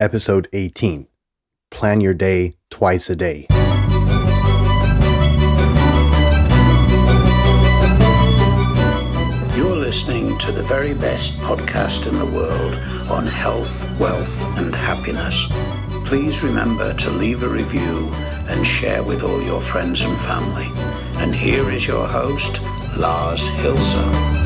Episode 18. Plan your day twice a day. You're listening to the very best podcast in the world on health, wealth, and happiness. Please remember to leave a review and share with all your friends and family. And here is your host, Lars Hilser.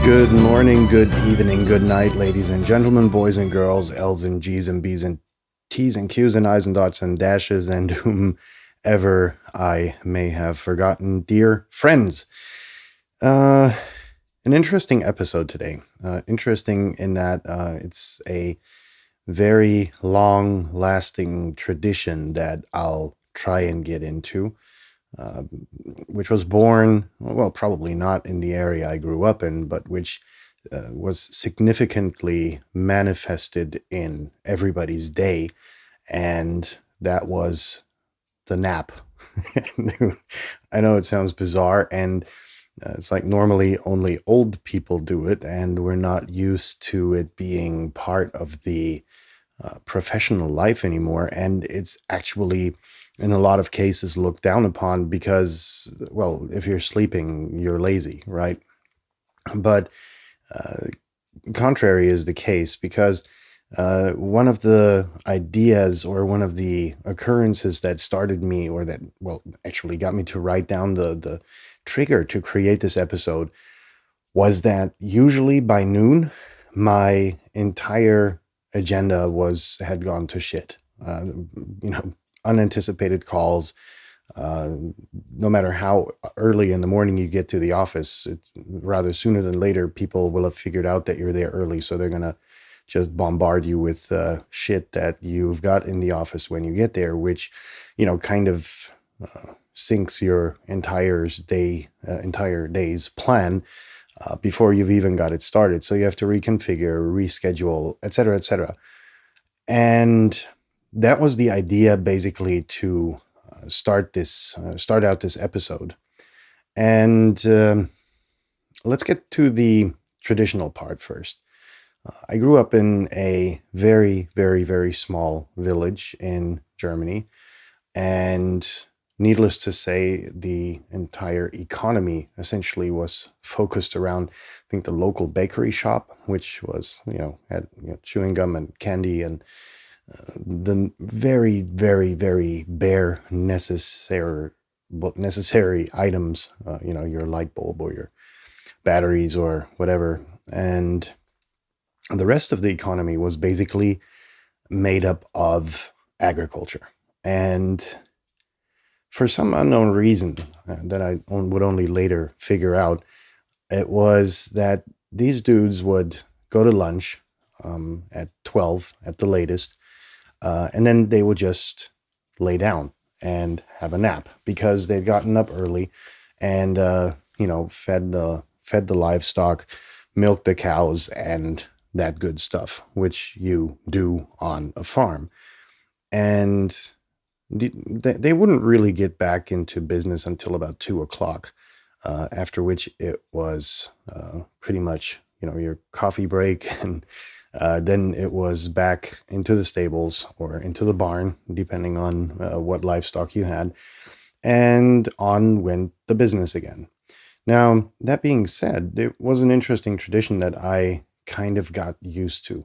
Good morning, good evening, good night, ladies and gentlemen, boys and girls, L's and G's and B's and T's and Q's and I's and dots and dashes and whomever I may have forgotten. Dear friends, an interesting episode today. Interesting in that it's a very long-lasting tradition that I'll try and get into. Which was born, well, probably not in the area I grew up in, but which was significantly manifested in everybody's day, and that was the nap. I know it sounds bizarre, and it's like normally only old people do it, and we're not used to it being part of the professional life anymore, and it's actually in a lot of cases looked down upon because, well, if you're sleeping, you're lazy, right? But contrary is the case because one of the ideas or one of the occurrences that started me, or that, well, actually got me to write down the trigger to create this episode, was that usually by noon, my entire agenda had gone to shit. Unanticipated calls, no matter how early in the morning you get to the office, it's rather sooner than later, people will have figured out that you're there early. So they're going to just bombard you with shit that you've got in the office when you get there, which, kind of sinks your entire day's plan before you've even got it started. So you have to reconfigure, reschedule, etc., etc. And that was the idea, basically, to start out this episode. And let's get to the traditional part first. I grew up in a very, very, very small village in Germany, and needless to say, the entire economy essentially was focused around, I think, the local bakery shop, which was, had chewing gum and candy and the very, very, very bare necessary items, your light bulb or your batteries or whatever. And the rest of the economy was basically made up of agriculture. And for some unknown reason that I would only later figure out, it was that these dudes would go to lunch at 12 at the latest, and then they would just lay down and have a nap because they'd gotten up early and, fed the livestock, milked the cows, and that good stuff, which you do on a farm. And they wouldn't really get back into business until about 2:00, after which it was pretty much, your coffee break, and then it was back into the stables or into the barn, depending on what livestock you had, and on went the business again. Now, that being said, it was an interesting tradition that I kind of got used to,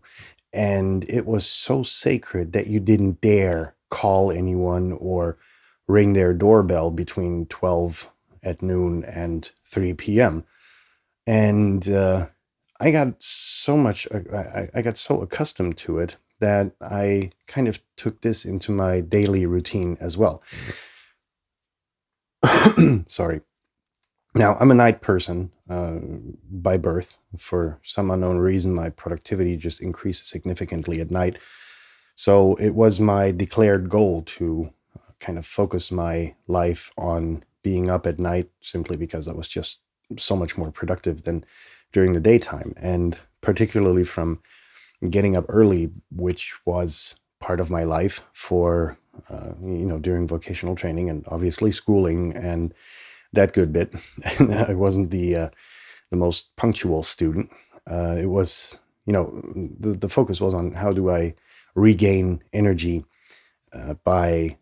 and it was so sacred that you didn't dare call anyone or ring their doorbell between 12 at noon and 3 p.m. And I got so accustomed to it that I kind of took this into my daily routine as well. Sorry. Now, I'm a night person by birth. For some unknown reason, my productivity just increases significantly at night. So it was my declared goal to kind of focus my life on being up at night, simply because I was just so much more productive than during the daytime, and particularly from getting up early, which was part of my life for during vocational training and obviously schooling and that good bit. And I wasn't the most punctual student. It was, the focus was on how do I regain energy by,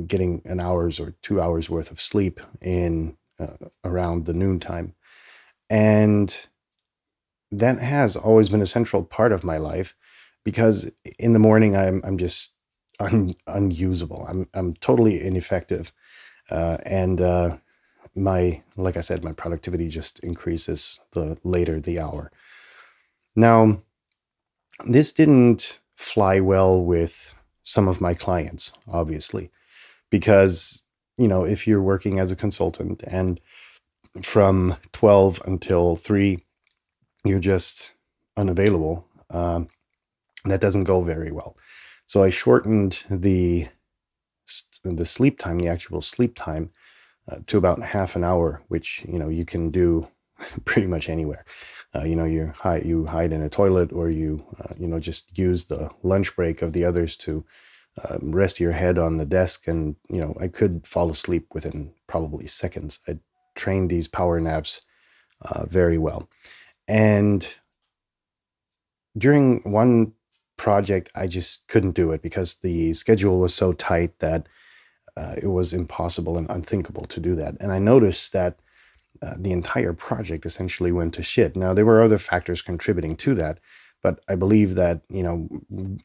getting an hour's or 2 hours worth of sleep in around the noontime. And that has always been a central part of my life because in the morning I'm just unusable. I'm totally ineffective, and like I said, my productivity just increases the later the hour. Now, this didn't fly well with some of my clients, obviously, because if you're working as a consultant and from 12 until 3 you're just unavailable, that doesn't go very well. So I shortened the sleep time, the actual sleep time, to about half an hour, which you can do pretty much anywhere. You hide in a toilet, or you just use the lunch break of the others to rest your head on the desk, and I could fall asleep within probably seconds. I trained these power naps very well, and during one project I just couldn't do it because the schedule was so tight that it was impossible and unthinkable to do that. And I noticed that the entire project essentially went to shit. Now, there were other factors contributing to that, but I believe that,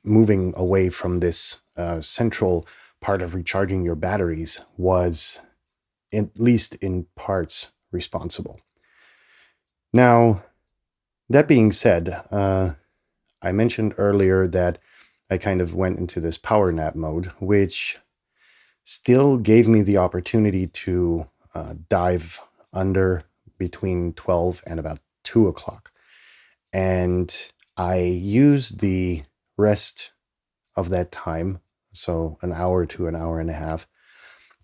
moving away from this central part of recharging your batteries was, at least in parts, responsible. Now, that being said, I mentioned earlier that I kind of went into this power nap mode, which still gave me the opportunity to dive under between 12 and about 2 o'clock. And I used the rest of that time, so an hour to an hour and a half,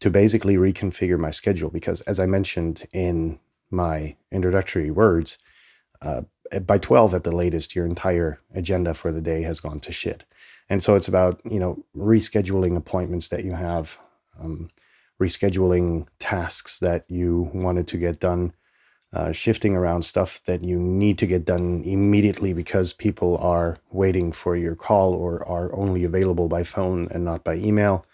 to basically reconfigure my schedule. Because as I mentioned in my introductory words, by 12 at the latest, your entire agenda for the day has gone to shit. And so it's about, rescheduling appointments that you have, rescheduling tasks that you wanted to get done, shifting around stuff that you need to get done immediately because people are waiting for your call or are only available by phone and not by email,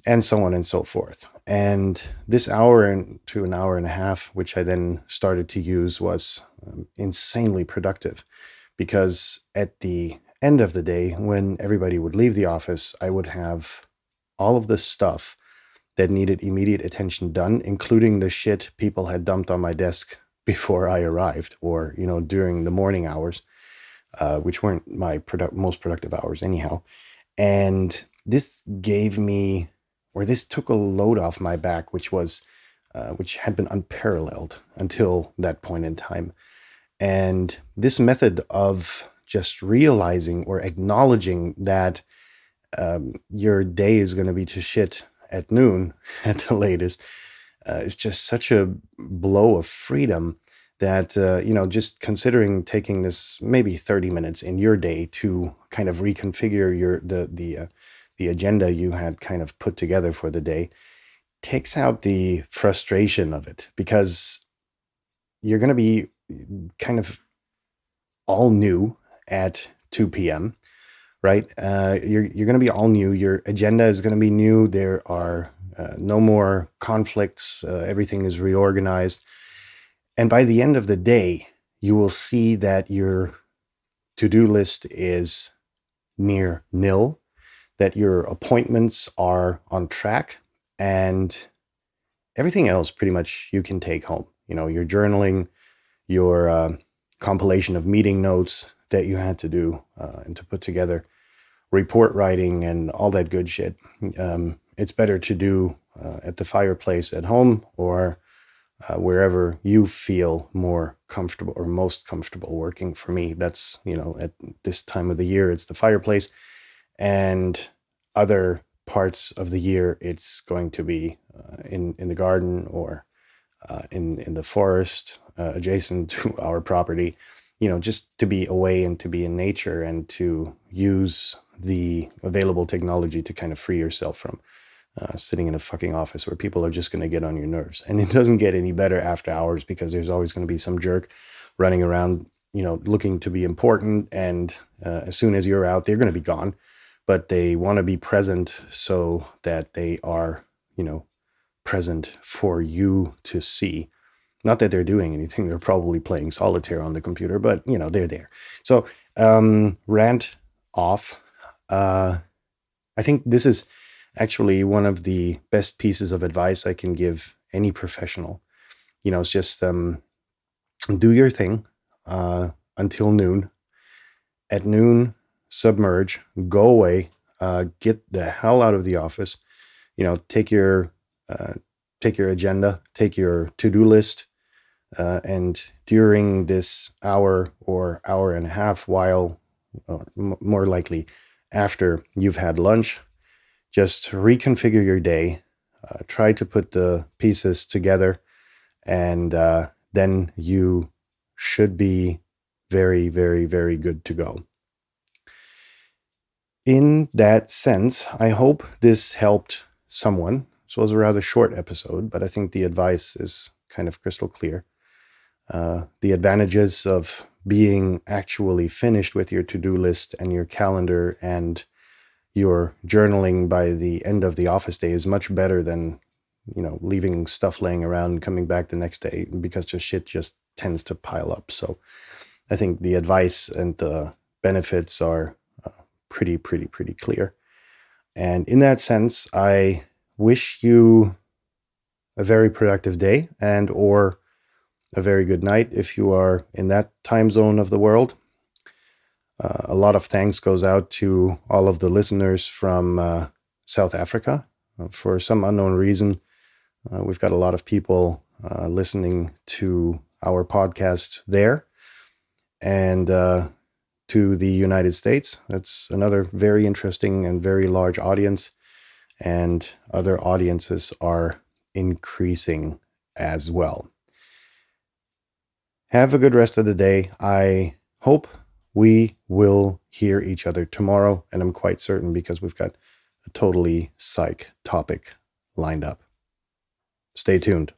and so on and so forth. And this hour to an hour and a half, which I then started to use, was insanely productive, because at the end of the day, when everybody would leave the office, I would have all of the stuff that needed immediate attention done, including the shit people had dumped on my desk before I arrived, or during the morning hours, which weren't my most productive hours anyhow. And this took a load off my back, which had been unparalleled until that point in time. And this method of just realizing or acknowledging that your day is going to be to shit at noon at the latest is just such a blow of freedom that, just considering taking this maybe 30 minutes in your day to kind of reconfigure the agenda you had kind of put together for the day, takes out the frustration of it, because you're going to be kind of all new at 2 p.m., right? You're going to be all new. Your agenda is going to be new. There are no more conflicts. Everything is reorganized. And by the end of the day, you will see that your to-do list is near nil, that your appointments are on track, and everything else pretty much you can take home. Your journaling, your compilation of meeting notes that you had to do and to put together, report writing, and all that good shit. It's better to do at the fireplace at home, or wherever you feel more comfortable or most comfortable working. For me, that's, at this time of the year, it's the fireplace, and other parts of the year, it's going to be in the garden, or in the forest adjacent to our property. just to be away and to be in nature and to use the available technology to kind of free yourself from sitting in a fucking office where people are just going to get on your nerves. And it doesn't get any better after hours because there's always going to be some jerk running around, looking to be important. And as soon as you're out, they're going to be gone. But they want to be present so that they are, present for you to see. Not that they're doing anything. They're probably playing solitaire on the computer, but, they're there. So rant off. I think this is actually one of the best pieces of advice I can give any professional. It's just do your thing until noon. At noon, submerge, go away, get the hell out of the office. Take your agenda, take your to-do list, and during this hour or hour and a half, while more likely after you've had lunch, just reconfigure your day, try to put the pieces together, and then you should be very, very, very good to go. In that sense, I hope this helped someone. This was a rather short episode, but I think the advice is kind of crystal clear. The advantages of being actually finished with your to-do list and your calendar and your journaling by the end of the office day is much better than, leaving stuff laying around and coming back the next day, because just shit just tends to pile up. So I think the advice and the benefits are pretty clear. And in that sense, I wish you a very productive day and or a very good night if you are in that time zone of the world. A lot of thanks goes out to all of the listeners from South Africa. For some unknown reason, we've got a lot of people listening to our podcast there. And to the United States, that's another very interesting and very large audience. And other audiences are increasing as well. Have a good rest of the day. I hope we will hear each other tomorrow, and I'm quite certain because we've got a totally psych topic lined up. Stay tuned.